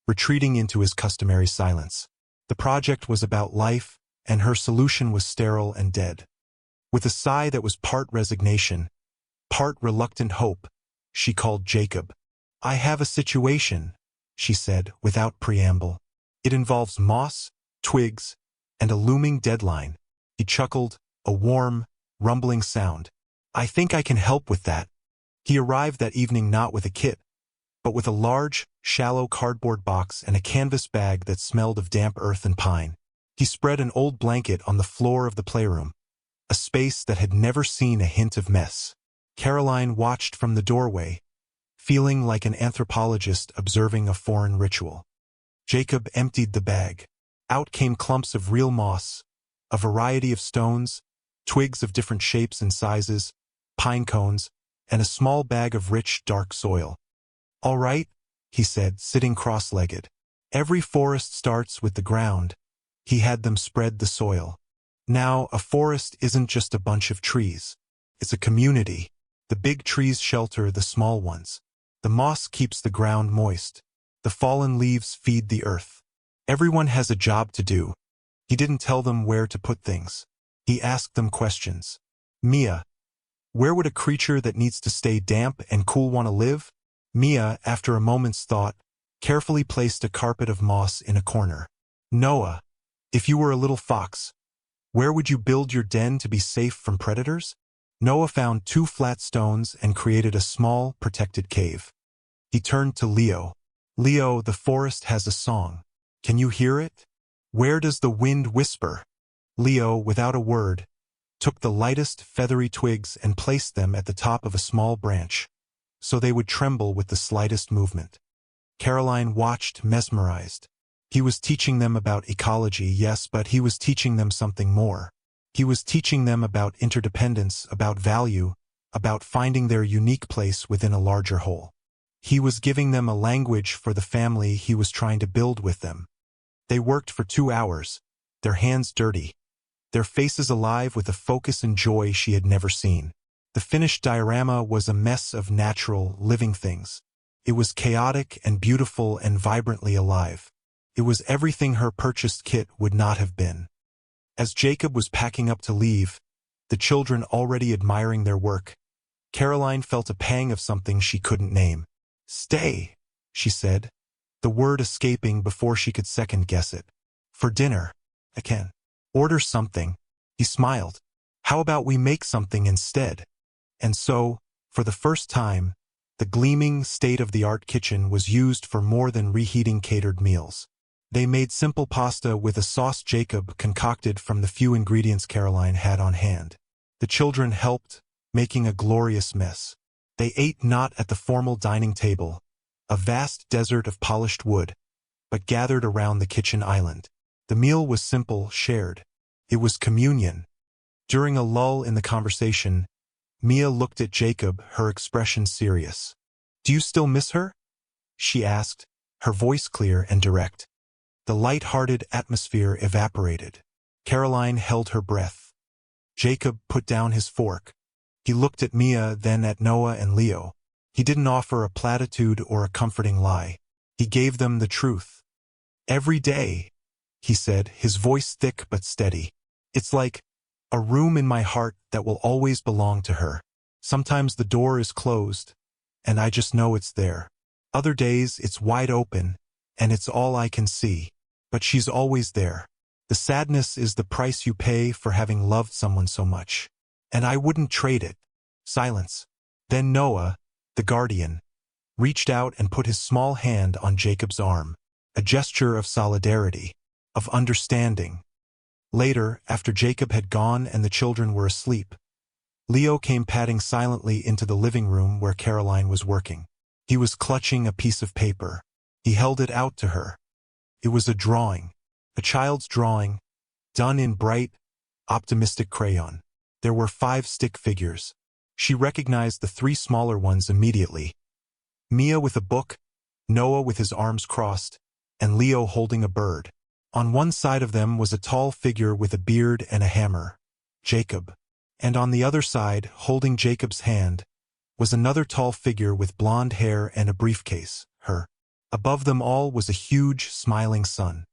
retreating into his customary silence. The project was about life, and her solution was sterile and dead. With a sigh that was part resignation, part reluctant hope, she called Jacob. "I have a situation," she said without preamble. "It involves moss, twigs, and a looming deadline." He chuckled, a warm, rumbling sound. "I think I can help with that." He arrived that evening not with a kit, but with a large, shallow cardboard box and a canvas bag that smelled of damp earth and pine. He spread an old blanket on the floor of the playroom, a space that had never seen a hint of mess. Caroline watched from the doorway, feeling like an anthropologist observing a foreign ritual. Jacob emptied the bag. Out came clumps of real moss, a variety of stones, twigs of different shapes and sizes, pine cones, and a small bag of rich, dark soil. "All right," he said, sitting cross-legged. "Every forest starts with the ground." He had them spread the soil. Now, a forest isn't just a bunch of trees. It's a community. The big trees shelter the small ones. The moss keeps the ground moist. The fallen leaves feed the earth. Everyone has a job to do. He didn't tell them where to put things. He asked them questions. "Mia, where would a creature that needs to stay damp and cool want to live?" Mia, after a moment's thought, carefully placed a carpet of moss in a corner. "Noah, if you were a little fox, where would you build your den to be safe from predators?" Noah found 2 flat stones and created a small, protected cave. He turned to Leo. Leo, the forest has a song. Can you hear it? Where does the wind whisper? Leo, without a word, took the lightest feathery twigs and placed them at the top of a small branch, so they would tremble with the slightest movement. Caroline watched, mesmerized. He was teaching them about ecology, yes, but he was teaching them something more. He was teaching them about interdependence, about value, about finding their unique place within a larger whole. He was giving them a language for the family he was trying to build with them. They worked for 2 hours, their hands dirty, their faces alive with a focus and joy she had never seen. The finished diorama was a mess of natural, living things. It was chaotic and beautiful and vibrantly alive. It was everything her purchased kit would not have been. As Jacob was packing up to leave, the children already admiring their work, Caroline felt a pang of something she couldn't name. "Stay," she said, the word escaping before she could second-guess it. "For dinner. I can order something." He smiled. "How about we make something instead?" And so, for the first time, the gleaming, state-of-the-art kitchen was used for more than reheating catered meals. They made simple pasta with a sauce Jacob concocted from the few ingredients Caroline had on hand. The children helped, making a glorious mess. They ate not at the formal dining table, a vast desert of polished wood, but gathered around the kitchen island. The meal was simple, shared. It was communion. During a lull in the conversation, Mia looked at Jacob, her expression serious. "Do you still miss her?" she asked, her voice clear and direct. The light-hearted atmosphere evaporated. Caroline held her breath. Jacob put down his fork. He looked at Mia, then at Noah and Leo. He didn't offer a platitude or a comforting lie. He gave them the truth. "Every day," he said, his voice thick but steady. "It's like a room in my heart that will always belong to her. Sometimes the door is closed, and I just know it's there. Other days it's wide open, and it's all I can see. But she's always there. The sadness is the price you pay for having loved someone so much. And I wouldn't trade it." Silence. Then Noah, the guardian, reached out and put his small hand on Jacob's arm, a gesture of solidarity, of understanding. Later, after Jacob had gone and the children were asleep, Leo came padding silently into the living room where Caroline was working. He was clutching a piece of paper. He held it out to her. It was a drawing, a child's drawing, done in bright, optimistic crayon. There were 5 stick figures. She recognized the 3 smaller ones immediately. Mia with a book, Noah with his arms crossed, and Leo holding a bird. On one side of them was a tall figure with a beard and a hammer, Jacob. And on the other side, holding Jacob's hand, was another tall figure with blonde hair and a briefcase, her. Above them all was a huge, smiling sun.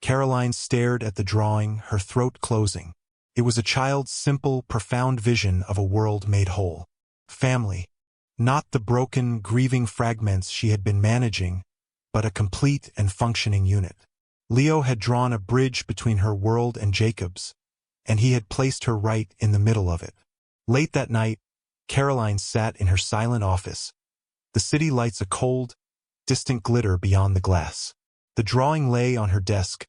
Caroline stared at the drawing, her throat closing. It was a child's simple, profound vision of a world made whole. Family. Not the broken, grieving fragments she had been managing, but a complete and functioning unit. Leo had drawn a bridge between her world and Jacob's, and he had placed her right in the middle of it. Late that night, Caroline sat in her silent office, the city lights a cold, distant glitter beyond the glass. The drawing lay on her desk,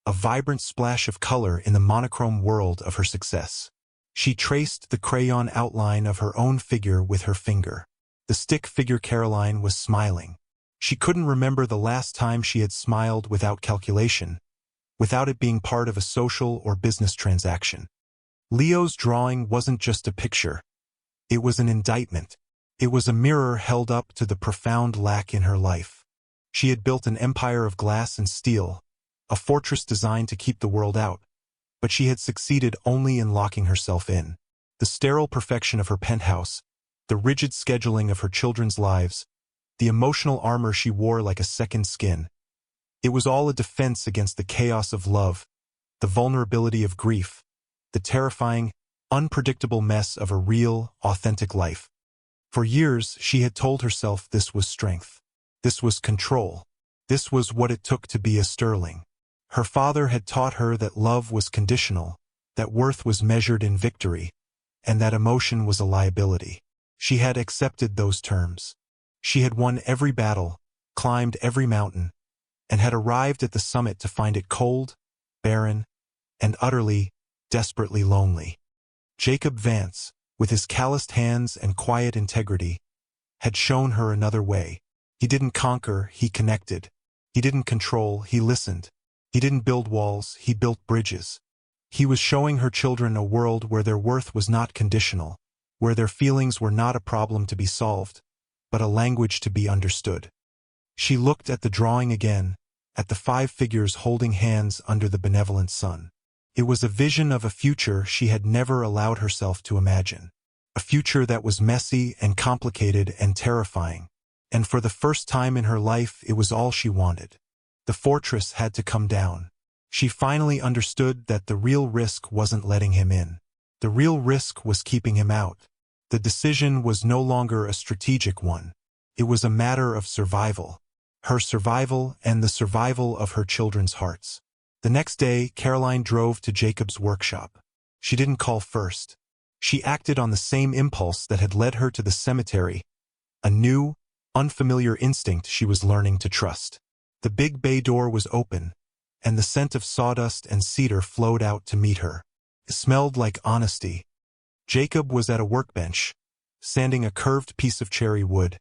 a vibrant splash of color in the monochrome world of her success. She traced the crayon outline of her own figure with her finger. The stick figure Caroline was smiling. She couldn't remember the last time she had smiled without calculation, without it being part of a social or business transaction. Leo's drawing wasn't just a picture. It was an indictment. It was a mirror held up to the profound lack in her life. She had built an empire of glass and steel, a fortress designed to keep the world out, but she had succeeded only in locking herself in. The sterile perfection of her penthouse, the rigid scheduling of her children's lives, the emotional armor she wore like a second skin. It was all a defense against the chaos of love, the vulnerability of grief, the terrifying, unpredictable mess of a real, authentic life. For years, she had told herself this was strength. This was control. This was what it took to be a Sterling. Her father had taught her that love was conditional, that worth was measured in victory, and that emotion was a liability. She had accepted those terms. She had won every battle, climbed every mountain, and had arrived at the summit to find it cold, barren, and utterly, desperately lonely. Jacob Vance, with his calloused hands and quiet integrity, had shown her another way. He didn't conquer, he connected. He didn't control, he listened. He didn't build walls, he built bridges. He was showing her children a world where their worth was not conditional, where their feelings were not a problem to be solved, but a language to be understood. She looked at the drawing again, at the 5 figures holding hands under the benevolent sun. It was a vision of a future she had never allowed herself to imagine. A future that was messy and complicated and terrifying. And for the first time in her life, it was all she wanted. The fortress had to come down. She finally understood that the real risk wasn't letting him in. The real risk was keeping him out. The decision was no longer a strategic one. It was a matter of survival. Her survival and the survival of her children's hearts. The next day, Caroline drove to Jacob's workshop. She didn't call first. She acted on the same impulse that had led her to the cemetery, a new, unfamiliar instinct she was learning to trust. The big bay door was open, and the scent of sawdust and cedar flowed out to meet her. It smelled like honesty. Jacob was at a workbench, sanding a curved piece of cherry wood,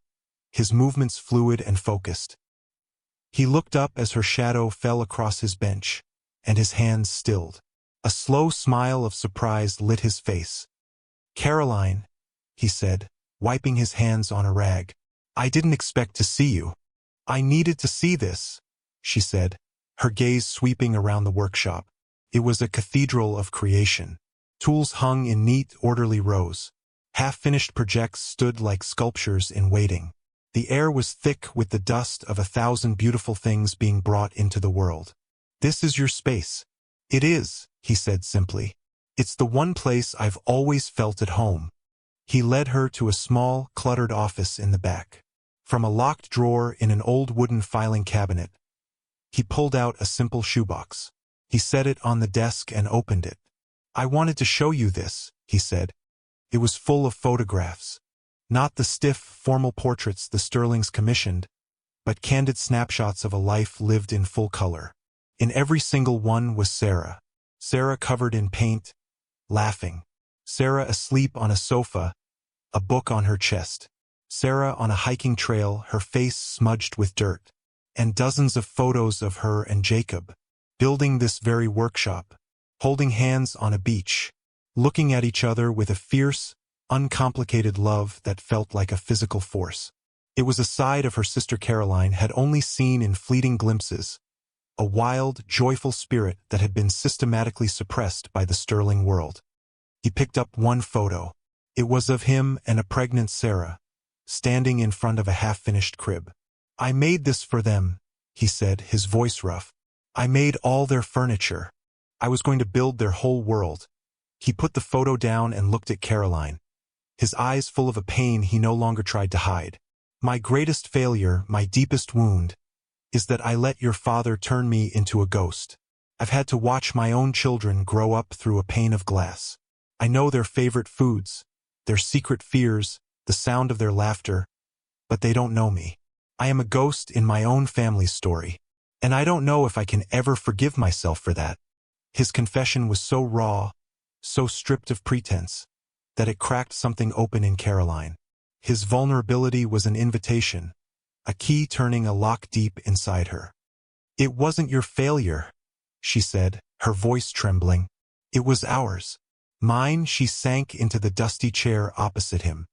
his movements fluid and focused. He looked up as her shadow fell across his bench, and his hands stilled. A slow smile of surprise lit his face. "Caroline," he said, wiping his hands on a rag. "I didn't expect to see you." "I needed to see this," she said, her gaze sweeping around the workshop. It was a cathedral of creation. Tools hung in neat, orderly rows. Half-finished projects stood like sculptures in waiting. The air was thick with the dust of 1,000 beautiful things being brought into the world. "This is your space." "It is," he said simply. "It's the one place I've always felt at home." He led her to a small, cluttered office in the back. From a locked drawer in an old wooden filing cabinet, he pulled out a simple shoebox. He set it on the desk and opened it. "I wanted to show you this," he said. It was full of photographs. Not the stiff, formal portraits the Sterlings commissioned, but candid snapshots of a life lived in full color. In every single one was Sarah. Sarah covered in paint, laughing. Sarah asleep on a sofa, a book on her chest. Sarah on a hiking trail, her face smudged with dirt. And dozens of photos of her and Jacob, building this very workshop, holding hands on a beach, looking at each other with a fierce, uncomplicated love that felt like a physical force. It was a side of her sister Caroline had only seen in fleeting glimpses, a wild, joyful spirit that had been systematically suppressed by the Sterling world. He picked up one photo. It was of him and a pregnant Sarah, standing in front of a half-finished crib. "I made this for them," he said, his voice rough. "I made all their furniture. I was going to build their whole world." He put the photo down and looked at Caroline, his eyes full of a pain he no longer tried to hide. "My greatest failure, my deepest wound, is that I let your father turn me into a ghost. I've had to watch my own children grow up through a pane of glass. I know their favorite foods, their secret fears, the sound of their laughter, but they don't know me. I am a ghost in my own family's story, and I don't know if I can ever forgive myself for that." His confession was so raw, so stripped of pretense, that it cracked something open in Caroline. His vulnerability was an invitation, a key turning a lock deep inside her. "It wasn't your failure," she said, her voice trembling. "It was ours. Mine." She sank into the dusty chair opposite him.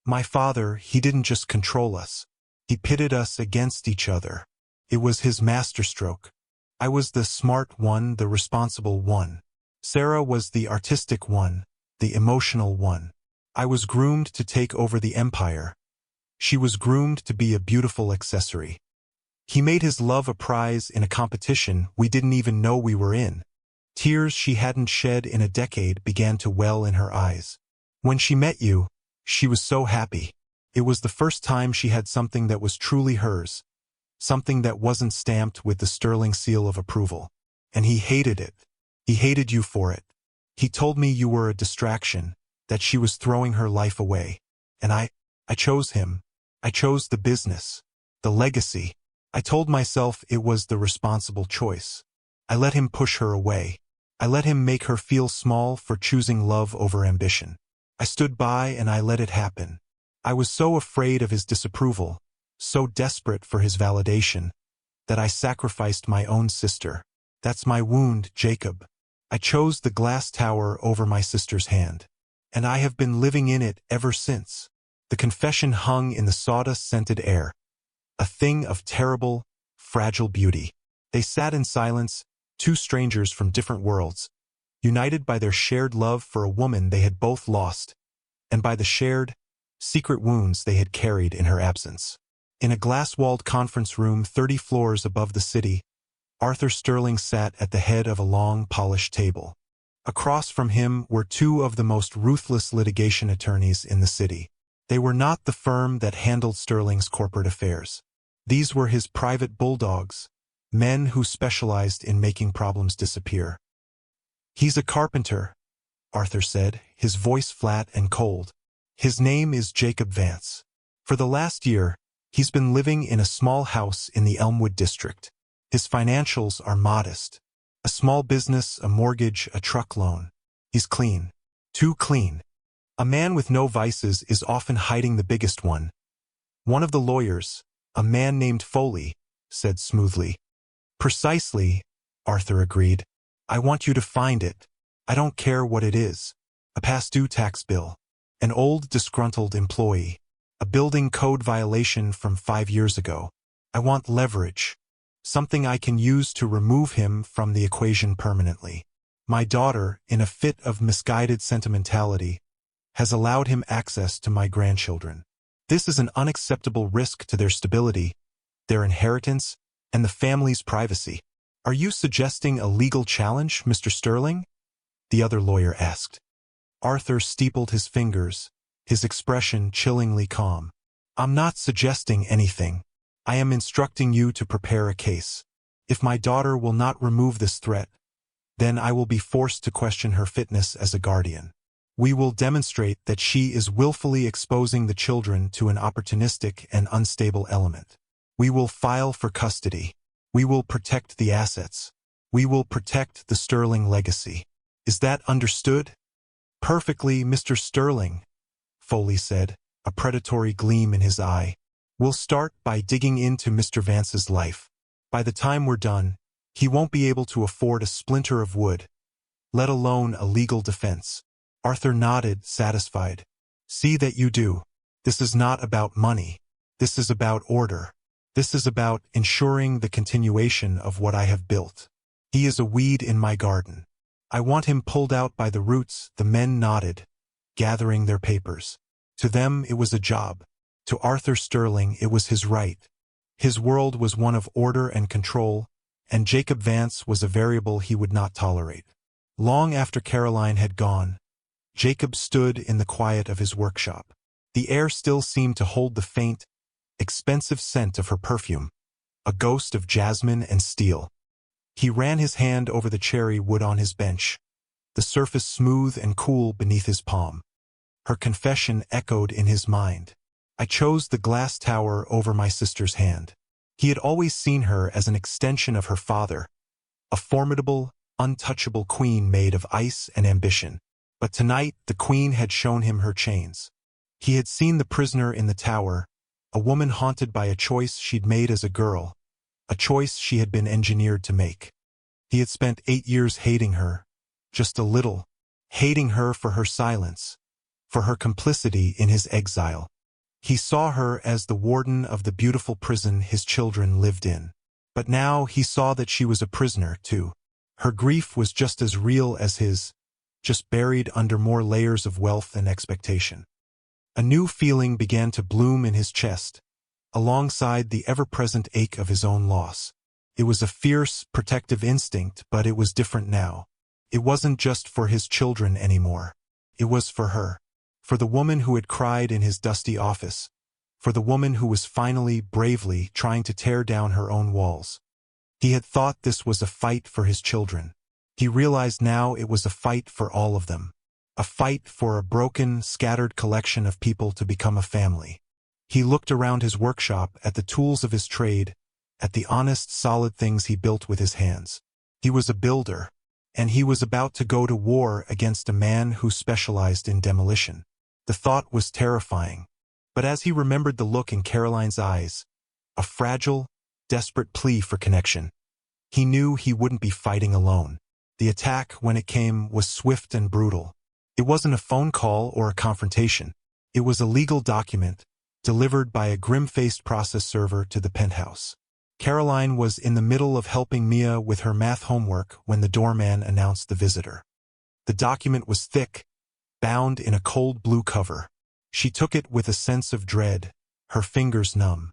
"My father, he didn't just control us. He pitted us against each other. It was his masterstroke. I was the smart one, the responsible one. Sarah was the artistic one, the emotional one. I was groomed to take over the empire. She was groomed to be a beautiful accessory. He made his love a prize in a competition we didn't even know we were in." Tears she hadn't shed in a decade began to well in her eyes. "When she met you, she was so happy. It was the first time she had something that was truly hers, something that wasn't stamped with the Sterling seal of approval. And he hated it. He hated you for it. He told me you were a distraction, that she was throwing her life away. And I chose him. I chose the business, the legacy. I told myself it was the responsible choice. I let him push her away. I let him make her feel small for choosing love over ambition. I stood by and I let it happen. I was so afraid of his disapproval, so desperate for his validation, that I sacrificed my own sister. That's my wound, Jacob. I chose the glass tower over my sister's hand. And I have been living in it ever since. The confession hung in the sawdust-scented air, a thing of terrible, fragile beauty. They sat in silence, two strangers from different worlds, united by their shared love for a woman they had both lost, and by the shared, secret wounds they had carried in her absence. In a glass-walled conference room 30 floors above the city, Arthur Sterling sat at the head of a long, polished table. Across from him were two of the most ruthless litigation attorneys in the city. They were not the firm that handled Sterling's corporate affairs. These were his private bulldogs, men who specialized in making problems disappear. "He's a carpenter," Arthur said, his voice flat and cold. "His name is Jacob Vance. For the last year, he's been living in a small house in the Elmwood district. His financials are modest. A small business, a mortgage, a truck loan. He's clean. Too clean. A man with no vices is often hiding the biggest one." One of the lawyers, a man named Foley, said smoothly. "Precisely," Arthur agreed. "I want you to find it. I don't care what it is. A past-due tax bill. An old disgruntled employee. A building code violation from 5 years ago. I want leverage. Something I can use to remove him from the equation permanently. My daughter, in a fit of misguided sentimentality, has allowed him access to my grandchildren. This is an unacceptable risk to their stability, their inheritance, and the family's privacy." "Are you suggesting a legal challenge, Mr. Sterling?" the other lawyer asked. Arthur steepled his fingers, his expression chillingly calm. "I'm not suggesting anything. I am instructing you to prepare a case. If my daughter will not remove this threat, then I will be forced to question her fitness as a guardian. We will demonstrate that she is willfully exposing the children to an opportunistic and unstable element. We will file for custody. We will protect the assets. We will protect the Sterling legacy. Is that understood?" "Perfectly, Mr. Sterling," Foley said, a predatory gleam in his eye. "We'll start by digging into Mr. Vance's life. By the time we're done, he won't be able to afford a splinter of wood, let alone a legal defense." Arthur nodded, satisfied. "See that you do. This is not about money. This is about order. This is about ensuring the continuation of what I have built. He is a weed in my garden. I want him pulled out by the roots." The men nodded, gathering their papers. To them it was a job. To Arthur Sterling it was his right. His world was one of order and control, and Jacob Vance was a variable he would not tolerate. Long after Caroline had gone, Jacob stood in the quiet of his workshop. The air still seemed to hold the faint, expensive scent of her perfume, a ghost of jasmine and steel. He ran his hand over the cherry wood on his bench, the surface smooth and cool beneath his palm. Her confession echoed in his mind. "I chose the glass tower over my sister's hand." He had always seen her as an extension of her father, a formidable, untouchable queen made of ice and ambition. But tonight the queen had shown him her chains. He had seen the prisoner in the tower, a woman haunted by a choice she'd made as a girl, a choice she had been engineered to make. He had spent 8 years hating her, just a little, hating her for her silence, for her complicity in his exile. He saw her as the warden of the beautiful prison his children lived in. But now he saw that she was a prisoner, too. Her grief was just as real as his, just buried under more layers of wealth and expectation. A new feeling began to bloom in his chest, alongside the ever-present ache of his own loss. It was a fierce, protective instinct, but it was different now. It wasn't just for his children anymore. It was for her. For the woman who had cried in his dusty office. For the woman who was finally, bravely, trying to tear down her own walls. He had thought this was a fight for his children. He realized now it was a fight for all of them. A fight for a broken, scattered collection of people to become a family. He looked around his workshop at the tools of his trade, at the honest, solid things he built with his hands. He was a builder, and he was about to go to war against a man who specialized in demolition. The thought was terrifying, but as he remembered the look in Caroline's eyes, a fragile, desperate plea for connection, he knew he wouldn't be fighting alone. The attack, when it came, was swift and brutal. It wasn't a phone call or a confrontation. It was a legal document, delivered by a grim-faced process server to the penthouse. Caroline was in the middle of helping Mia with her math homework when the doorman announced the visitor. The document was thick, bound in a cold blue cover. She took it with a sense of dread, her fingers numb.